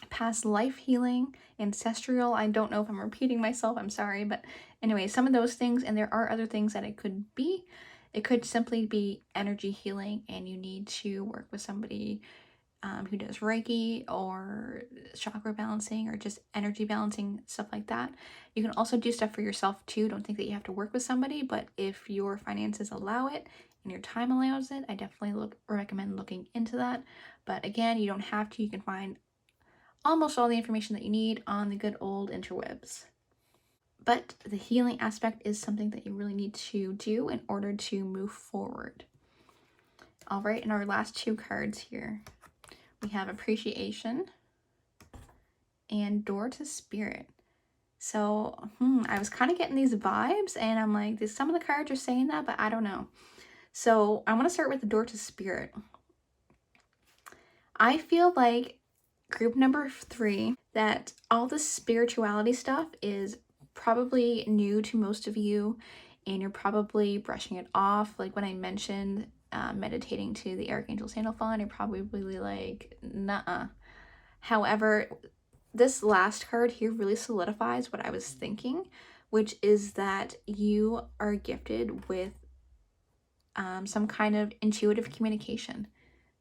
past life healing, ancestral. I don't know if I'm repeating myself, I'm sorry, but anyway, some of those things, and there are other things that it could be. It could simply be energy healing, and you need to work with somebody who does Reiki or chakra balancing or just energy balancing, stuff like that. You can also do stuff for yourself too. Don't think that you have to work with somebody, but if your finances allow it and your time allows it, I definitely recommend looking into that. But again, you don't have to. You can find almost all the information that you need on the good old interwebs. But the healing aspect is something that you really need to do in order to move forward. All right, and our last two cards here, we have appreciation and door to spirit. So I was kind of getting these vibes, and I'm like, some of the cards are saying that, but I don't know. So I want to start with the door to spirit. I feel like group number 3, that all the spirituality stuff is probably new to most of you, and you're probably brushing it off. Like when I mentioned meditating to the Archangel Saint Laurent, you're probably like, nuh-uh. However, this last card here really solidifies what I was thinking, which is that you are gifted with some kind of intuitive communication.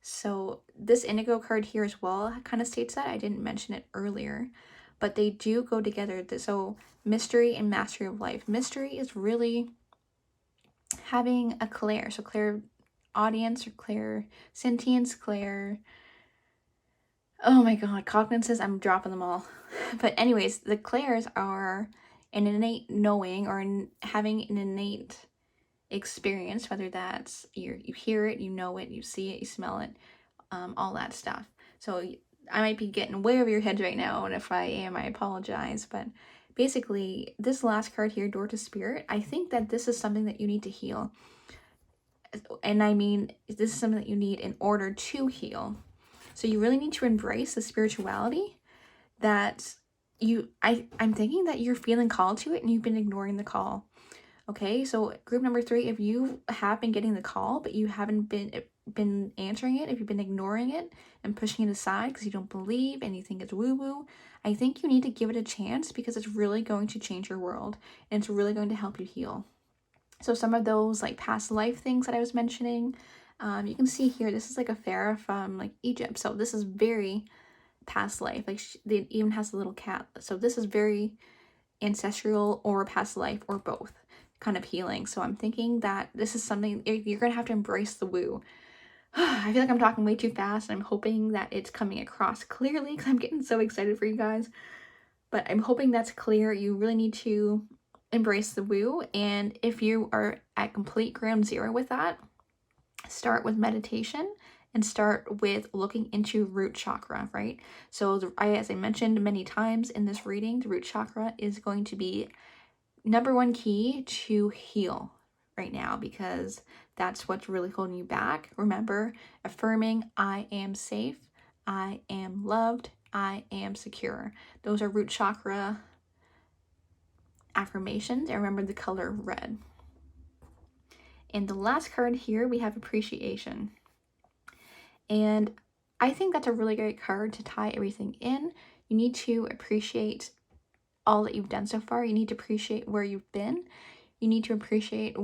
So this indigo card here as well kind of states that. I didn't mention it earlier, but they do go together. So mystery and mastery of life. Mystery is really having a clair. So clair audience or clair sentience, clair, oh my god, cognizance, I'm dropping them all. But anyways, the clairs are an innate knowing or having an innate experience, whether that's you hear it, you know it, you see it, you smell it, all that stuff. So I might be getting way over your heads right now, and if I am, I apologize. But basically, this last card here, door to spirit, I think that this is something that you need to heal. And I mean, this is something that you need in order to heal. So you really need to embrace the spirituality that I'm thinking that you're feeling called to it and you've been ignoring the call. Okay, so group number 3, if you have been getting the call, but you haven't been answering it, if you've been ignoring it and pushing it aside because you don't believe and you think it's woo-woo, I think you need to give it a chance because it's really going to change your world and it's really going to help you heal. So some of those like past life things that I was mentioning, you can see here, this is like a pharaoh from like Egypt. So this is very past life. Like it even has a little cat. So this is very ancestral or past life or both kind of healing. So I'm thinking that this is something you're gonna have to embrace the woo. I feel like I'm talking way too fast and I'm hoping that it's coming across clearly because I'm getting so excited for you guys. But I'm hoping that's clear. You really need to embrace the woo. And if you are at complete ground zero with that, start with meditation and start with looking into root chakra, right? So as I mentioned many times in this reading, the root chakra is going to be number one key to heal right now because that's what's really holding you back. Remember, affirming I am safe, I am loved, I am secure. Those are root chakra affirmations. And remember the color red. And the last card here, we have appreciation. And I think that's a really great card to tie everything in. You need to appreciate all that you've done so far. You need to appreciate where you've been. You need to appreciate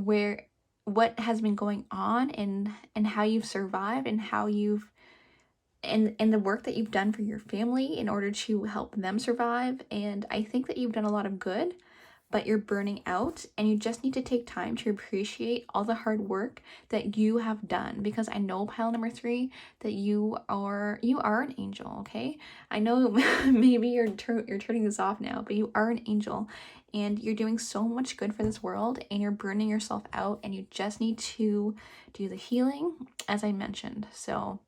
what has been going on and how you've survived and how you've and the work that you've done for your family in order to help them survive. And I think that you've done a lot of good, but you're burning out and you just need to take time to appreciate all the hard work that you have done, because I know pile number 3 that you are an angel. Okay, I know maybe you're turning this off now, but you are an angel and you're doing so much good for this world and you're burning yourself out and you just need to do the healing as I mentioned. So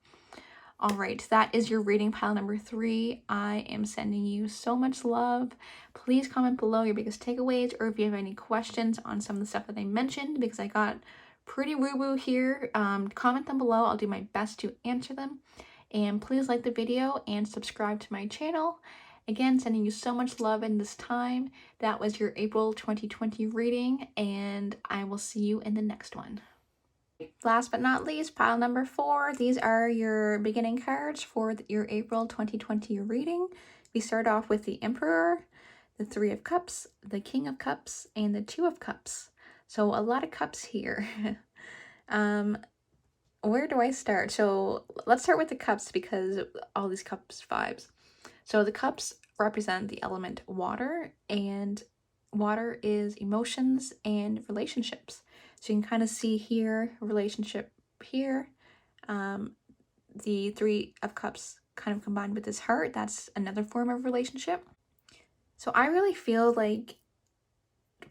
all right, that is your reading pile number 3. I am sending you so much love. Please comment below your biggest takeaways or if you have any questions on some of the stuff that I mentioned, because I got pretty woo-woo here. Comment them below. I'll do my best to answer them. And please like the video and subscribe to my channel. Again, sending you so much love in this time. That was your April 2020 reading, and I will see you in the next one. Last but not least, pile number 4. These are your beginning cards for your April 2020 reading. We start off with the Emperor, the 3 of Cups, the King of Cups, and the 2 of Cups. So a lot of cups here. Where do I start? So let's start with the cups because all these cups vibes. So the cups represent the element water, and water is emotions and relationships. So you can kind of see here, relationship here. The 3 of Cups kind of combined with this heart, that's another form of relationship. So I really feel like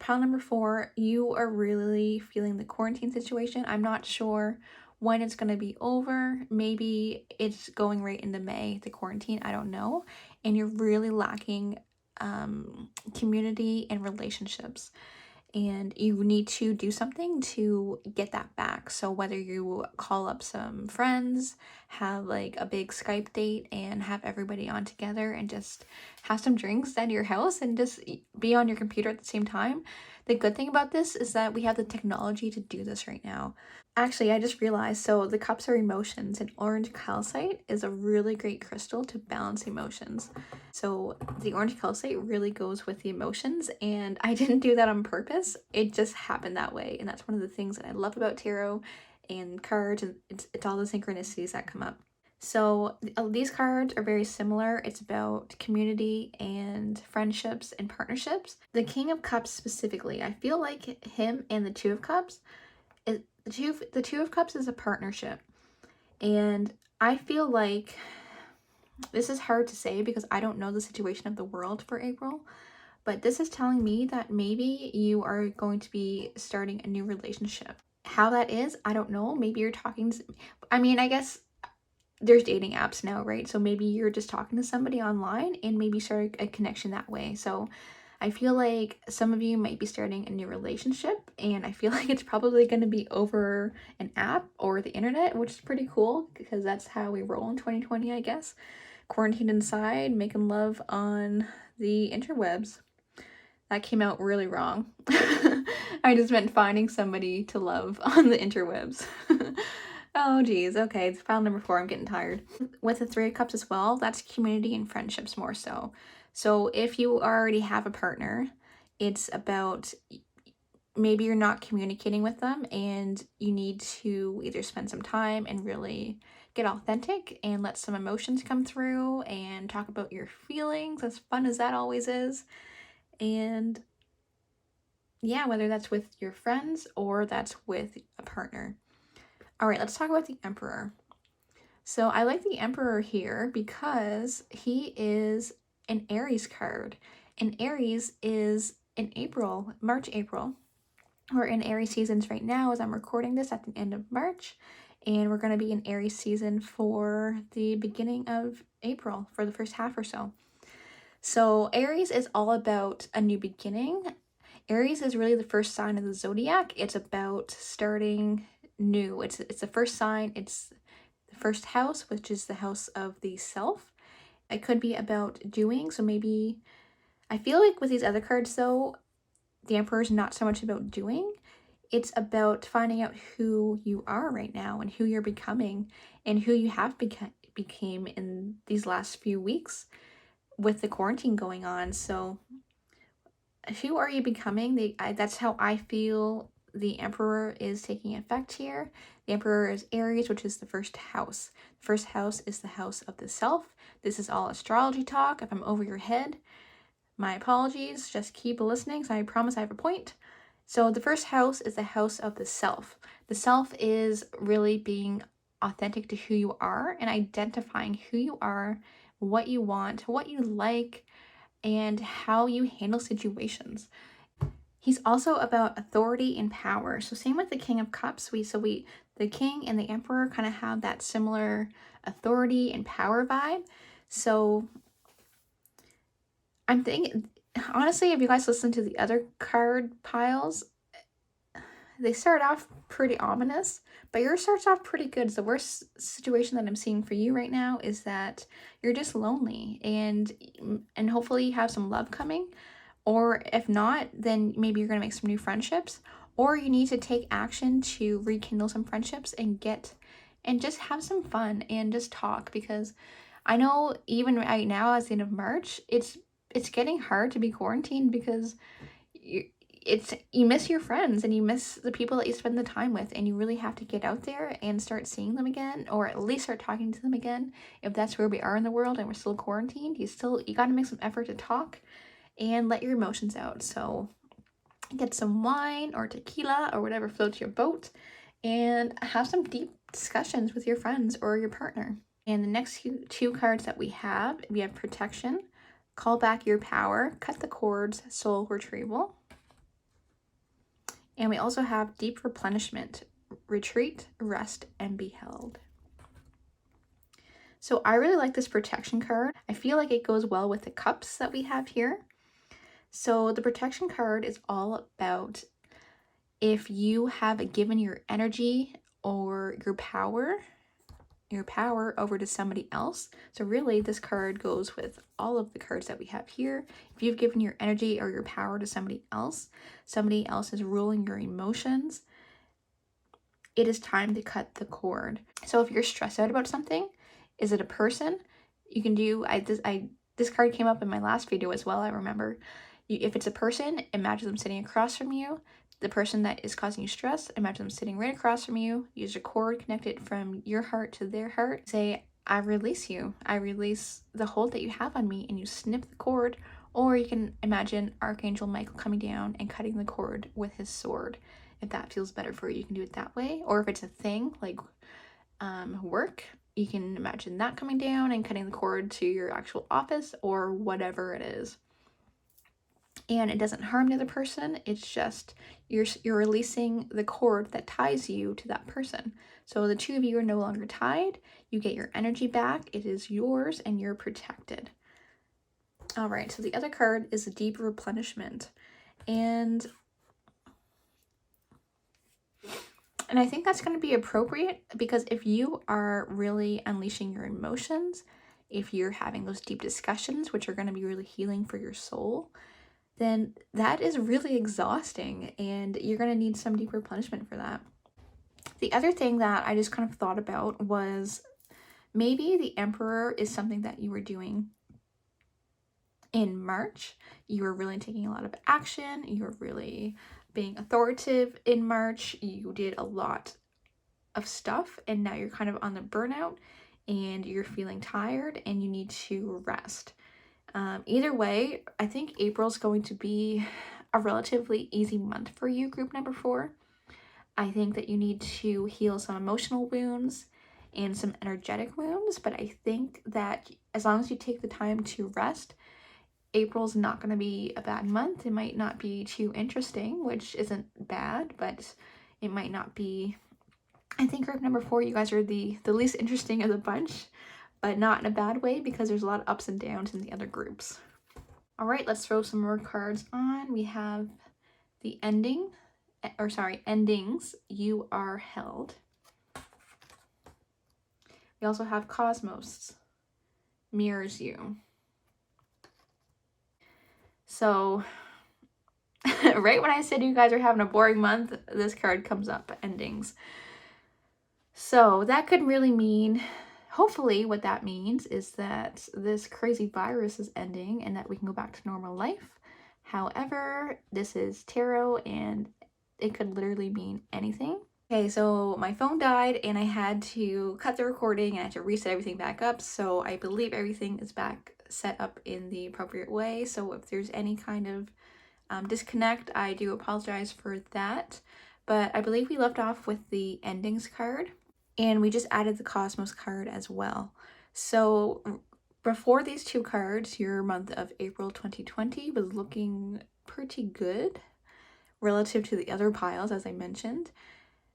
pile number 4, you are really feeling the quarantine situation. I'm not sure when it's going to be over. Maybe it's going right into May, the quarantine, I don't know. And you're really lacking community and relationships, and you need to do something to get that back. So whether you call up some friends, have like a big Skype date and have everybody on together and just have some drinks at your house and just be on your computer at the same time. The good thing about this is that we have the technology to do this right now. Actually, I just realized, so the cups are emotions, and orange calcite is a really great crystal to balance emotions. So the orange calcite really goes with the emotions, and I didn't do that on purpose. It just happened that way, and that's one of the things that I love about tarot and cards, and it's all the synchronicities that come up. So these cards are very similar. It's about community and friendships and partnerships. The King of Cups specifically, I feel like him and the 2 of Cups, the two of Cups is a partnership. And I feel like this is hard to say because I don't know the situation of the world for April, but this is telling me that maybe you are going to be starting a new relationship. How that is, I don't know. Maybe you're talking to, I mean, I guess there's dating apps now, right? So maybe you're just talking to somebody online and maybe start a connection that way. So I feel like some of you might be starting a new relationship, and I feel like it's probably going to be over an app or the internet, which is pretty cool because that's how we roll in 2020, I guess. Quarantined inside, making love on the interwebs. That came out really wrong. I just meant finding somebody to love on the interwebs. Oh geez, okay, it's file number 4, I'm getting tired. With the 3 of Cups as well, that's community and friendships more so. So if you already have a partner, it's about maybe you're not communicating with them and you need to either spend some time and really get authentic and let some emotions come through and talk about your feelings, as fun as that always is. And yeah, whether that's with your friends or that's with a partner. All right, let's talk about the Emperor. So I like the Emperor here because he is an Aries card. And Aries is in April, March, April. We're in Aries seasons right now as I'm recording this at the end of March. And we're going to be in Aries season for the beginning of April, for the first half or so. So Aries is all about a new beginning. Aries is really the first sign of the zodiac. It's about starting new. It's the first sign. It's the first house, which is the house of the self. It could be about doing. So maybe, I feel like with these other cards though, the Emperor is not so much about doing. It's about finding out who you are right now and who you're becoming and who you have became in these last few weeks with the quarantine going on. So who are you becoming? That's how I feel the Emperor is taking effect here. The Emperor is Aries, which is the first house. The first house is the house of the self. This is all astrology talk. If I'm over your head, my apologies. Just keep listening, so I promise I have a point. So the first house is the house of the self. The self is really being authentic to who you are and identifying who you are, what you want, what you like, and how you handle situations. He's also about authority and power. So same with the King of Cups. The King and the Emperor kind of have that similar authority and power vibe. So I'm thinking, honestly, if you guys listen to the other card piles, they start off pretty ominous, but yours starts off pretty good. The worst situation that I'm seeing for you right now is that you're just lonely and hopefully you have some love coming. Or if not, then maybe you're going to make some new friendships, or you need to take action to rekindle some friendships and just have some fun and just talk, because I know even right now as the end of March, it's getting hard to be quarantined because you miss your friends and you miss the people that you spend the time with, and you really have to get out there and start seeing them again, or at least start talking to them again. If that's where we are in the world and we're still quarantined, you got to make some effort to talk and let your emotions out. So get some wine or tequila or whatever floats your boat and have some deep discussions with your friends or your partner. And the next two cards that we have Protection, Call Back Your Power, Cut the Cords, Soul Retrieval. And we also have Deep Replenishment, Retreat, Rest, and Be Held. So I really like this Protection card. I feel like it goes well with the cups that we have here. So the Protection card is all about if you have given your energy or your power over to somebody else. So really this card goes with all of the cards that we have here. If you've given your energy or your power to somebody else is ruling your emotions, it is time to cut the cord. So if you're stressed out about something, is it a person? You can do, this card came up in my last video as well, I remember. If it's a person, imagine them sitting across from you. The person that is causing you stress, imagine them sitting right across from you. Use your cord, connect it from your heart to their heart. Say, I release you. I release the hold that you have on me, and you snip the cord. Or you can imagine Archangel Michael coming down and cutting the cord with his sword. If that feels better for you, you can do it that way. Or if it's a thing like work, you can imagine that coming down and cutting the cord to your actual office or whatever it is. And it doesn't harm the other person. It's just you're releasing the cord that ties you to that person. So the two of you are no longer tied. You get your energy back. It is yours and you're protected. All right, so the other card is a deep replenishment. And I think that's going to be appropriate because if you are really unleashing your emotions, if you're having those deep discussions, which are going to be really healing for your soul, then that is really exhausting and you're going to need some deep replenishment for that. The other thing that I just kind of thought about was maybe the Emperor is something that you were doing in March. You were really taking a lot of action. You were really being authoritative in March. You did a lot of stuff and now you're kind of on the burnout and you're feeling tired and you need to rest. Either way, I think April's going to be a relatively easy month for you, group number 4. I think that you need to heal some emotional wounds and some energetic wounds, but I think that as long as you take the time to rest, April's not going to be a bad month. It might not be too interesting, which isn't bad, but it might not be. I think group number 4, you guys are the least interesting of the bunch, but not in a bad way because there's a lot of ups and downs in the other groups. All right, let's throw some more cards on. We have the endings, you are held. We also have Cosmos, mirrors you. So, right when I said you guys are having a boring month, this card comes up, endings. So that could really mean, hopefully what that means is that this crazy virus is ending and that we can go back to normal life. However, this is tarot and it could literally mean anything. Okay, so my phone died and I had to cut the recording and I had to reset everything back up. So I believe everything is back set up in the appropriate way. So if there's any kind of disconnect, I do apologize for that. But I believe we left off with the endings card. And we just added the Cosmos card as well. So before these two cards, your month of April 2020 was looking pretty good relative to the other piles, as I mentioned.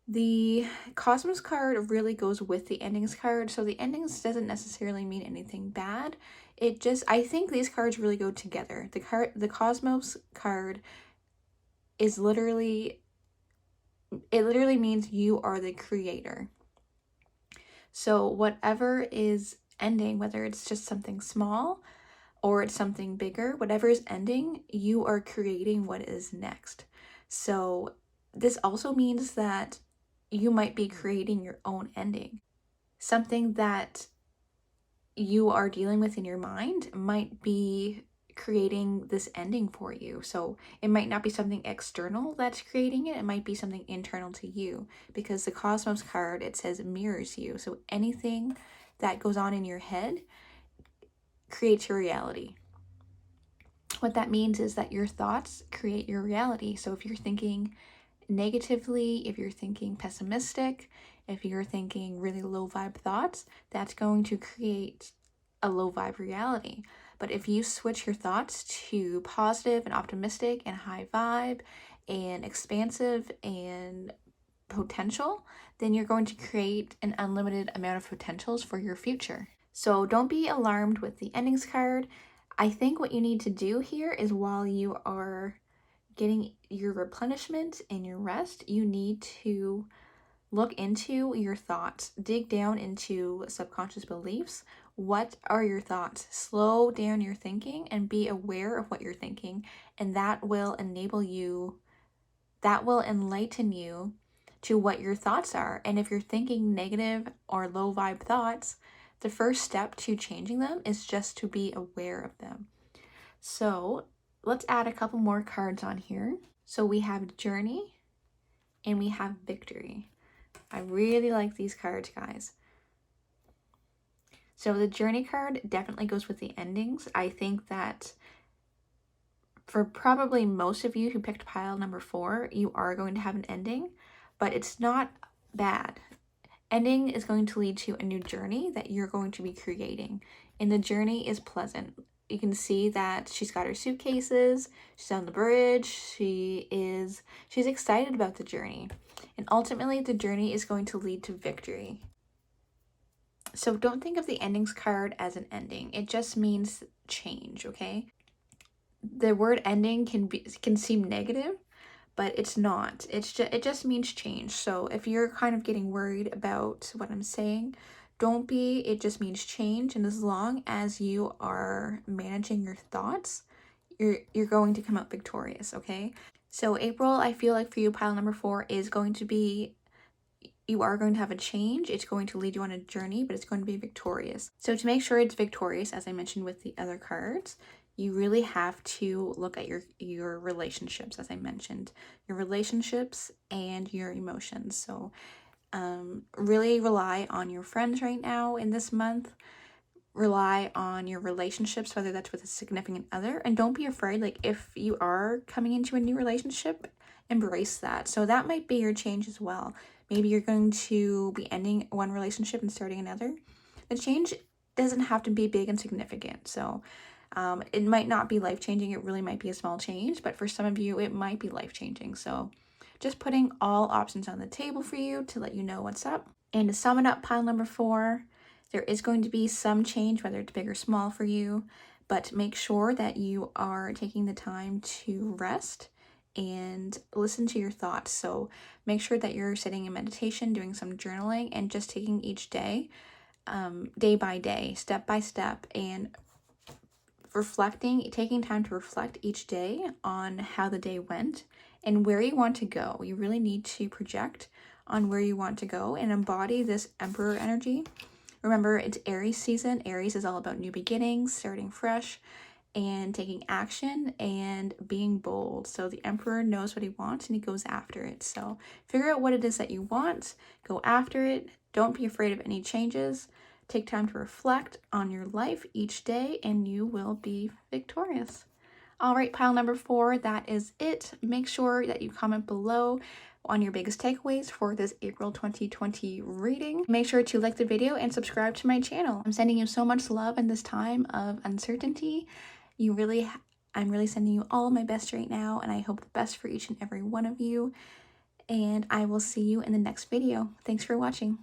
The Cosmos card really goes with the endings card. So the endings doesn't necessarily mean anything bad. It just, I think these cards really go together. The Cosmos card is literally, it literally means you are the creator. So whatever is ending, whether it's just something small or it's something bigger, whatever is ending, you are creating what is next. So this also means that you might be creating your own ending. Something that you are dealing with in your mind might be creating this ending for you. So it might not be something external that's creating it. It might be something internal to you because the Cosmos card, it says mirrors you. So anything that goes on in your head creates your reality. What that means is that your thoughts create your reality. So if you're thinking negatively, if you're thinking pessimistic, if you're thinking really low vibe thoughts, that's going to create a low vibe reality. But if you switch your thoughts to positive and optimistic and high vibe and expansive and potential, then you're going to create an unlimited amount of potentials for your future. So don't be alarmed with the endings card. I think what you need to do here is while you are getting your replenishment and your rest, you need to look into your thoughts, dig down into subconscious beliefs. What are your thoughts? Slow down your thinking and be aware of what you're thinking, and that will enable you, that will enlighten you to what your thoughts are. And if you're thinking negative or low vibe thoughts, the first step to changing them is just to be aware of them. So let's add a couple more cards on here. So we have Journey and we have Victory. I really like these cards, guys. So the Journey card definitely goes with the endings. I think that for probably most of you who picked pile number 4, you are going to have an ending, but it's not bad. Ending is going to lead to a new journey that you're going to be creating, and the journey is pleasant. You can see that she's got her suitcases, she's on the bridge, she's excited about the journey. And ultimately, the journey is going to lead to victory. So don't think of the endings card as an ending. It just means change, okay? The word ending can seem negative, but it's not. It just means change. So if you're kind of getting worried about what I'm saying, don't be. It just means change, and as long as you are managing your thoughts, you're going to come out victorious, okay? So April, I feel like for you, pile number 4 is going to be, you are going to have a change. It's going to lead you on a journey, but it's going to be victorious. So to make sure it's victorious, as I mentioned with the other cards, you really have to look at your relationships, as I mentioned, your relationships and your emotions. So really rely on your friends right now in this month. Rely on your relationships, whether that's with a significant other, and don't be afraid. Like, if you are coming into a new relationship, embrace that. So that might be your change as well. Maybe you're going to be ending one relationship and starting another. The change doesn't have to be big and significant. So it might not be life-changing. It really might be a small change, but for some of you, it might be life-changing. So just putting all options on the table for you to let you know what's up. And to sum it up, pile number 4, there is going to be some change, whether it's big or small for you, but make sure that you are taking the time to rest and listen to your thoughts. So make sure that you're sitting in meditation, doing some journaling, and just taking each day, day by day, step by step, and taking time to reflect each day on how the day went and where you want to go. You really need to project on where you want to go and embody this Emperor energy. Remember, it's Aries season. Aries is all about new beginnings, starting fresh, and taking action and being bold. So the Emperor knows what he wants and he goes after it. So figure out what it is that you want, go after it. Don't be afraid of any changes. Take time to reflect on your life each day and you will be victorious. All right, pile number 4, that is it. Make sure that you comment below on your biggest takeaways for this April 2020 reading. Make sure to like the video and subscribe to my channel. I'm sending you so much love in this time of uncertainty. I'm really sending you all my best right now, and I hope the best for each and every one of you. And I will see you in the next video. Thanks for watching.